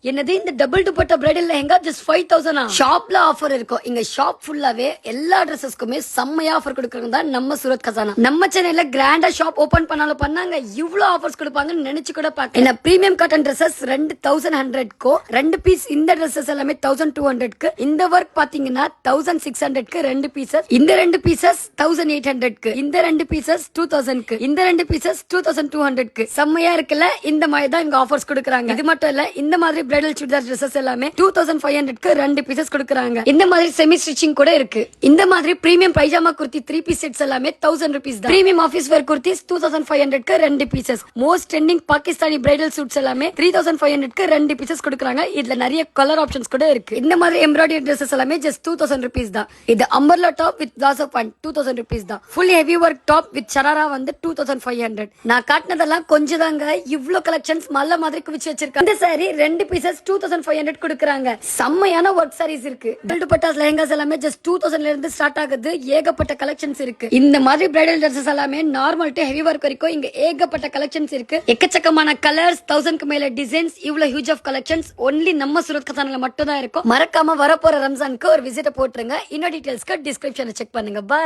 என்னது இந்த double dupatta bridal lehenga just 5000 ஷாப்ல ஆஃபர் இருக்கும். இங்க ஷாப் ஃபுல்லாவே எல்லா ட்ரெஸ்ஸஸ்க்குமே செம்மையா ஆஃபர் கொடுக்கறது தான் நம்ம சூரத் கசானா. நம்ம சென்னையில கிராண்டா ஷாப் ஓபன் பண்ணாலும் பண்ணாங்க இவ்ளோ ஆஃபர்ஸ் கொடுப்பாங்கன்னு நினைச்சு கூட பார்க்க. என்ன பிரீமியம் காட்டன் ட்ரெஸ்ஸஸ் 2100 க்கு ரெண்டு பீஸ். இந்த ட்ரெஸ்ஸஸ் எல்லாமே 1200 க்கு. இந்த ஒர்க் பாத்தீங்கன்னா 1600 க்கு ரெண்டு பீசஸ். இந்த ரெண்டு பீசஸ் 1800 க்கு. இந்த ரெண்டு பீசஸ் 2000 க்கு. இந்த ரெண்டு பீசஸ் 2200 க்கு. செம்மையா இருக்குல்ல? இந்த மாதிரி தான் இங்க ஆஃபர்ஸ் கொடுக்கறாங்க. இது மட்டும் இல்ல, இந்த மாதிரி பிரைடல் சுடிதார் ட்ரெஸ்ஸஸ் எல்லாமே 2500 க்கு ரெண்டு பீசஸ் கொடுக்கறாங்க. இந்த மாதிரி செமி ஸ்டிச்சிங் கூட இருக்கு. இந்த மாதிரி premium pyjama kurti 3 piece sets எல்லாமே 1000 ரூபீஸ் தான். பிரீமியம் ஆபீஸ் வேர் குர்த்திஸ் 2500 க்கு ரெண்டு pieces. Most trending Pakistani bridal suits எல்லாமே 3500 க்கு ரெண்டு பீசஸ் கொடுக்கறாங்க. இதுல நிறைய கலர் ஆப்ஷன்ஸ் கூட இருக்கு. இந்த மாதிரி எம்ப்ராய்டரி ட்ரெஸ்ஸஸ் எல்லாமே ஜஸ்ட் 2000 ரூபீஸ் தான். இது umbrella top with palazzo pant 2000 rupees தான். Full heavy work top with sharara வந்து 2500. நான் காட்டினதெல்லாம் கொஞ்சம் தாங்க. இவ்ளோ கலெக்ஷன்ஸ் மல்ல மாதிரி குவிச்சு வச்சிருக்காங்க. இந்த சாரி ரெண்டு பீசஸ் 2500 கொடுக்கறாங்க. செம்மையான ஒர்க் சாரீஸ் இருக்கு. துப்பட்டாஸ் லெஹங்காஸ் எல்லாமே ஜஸ்ட் 2000 ல இருந்து ஸ்டார்ட் ஆகுது. ஏகப்பட்ட கலெக்ஷன்ஸ் இருக்கு. இந்த மாதிரி பிரைடல் ட்ரெஸ்ஸஸ் எல்லாமே நார்மல் டு ஹெவி ஒர்க் வரைக்கும் இங்க ஏகப்பட்ட கலெக்ஷன்ஸ் இருக்கு. எக்கச்சக்கமான கலர்ஸ், 1000 க்கு மேல டிசைன்ஸ், இவ்ளோ ஹியூஜ் ஆஃப் கலெக்ஷன்ஸ் ஒன்லி நம்ம சூரத் கசானால மட்டும் தான் இருக்கும். மறக்காம வரப்போற ரம்ஜானுக்கு ஒரு விசிட்ட போட்டுருங்க. இன்னும் டீடைல்ஸ்க்கு டிஸ்கிரிப்ஷன்ல செக் பண்ணுங்க. பை.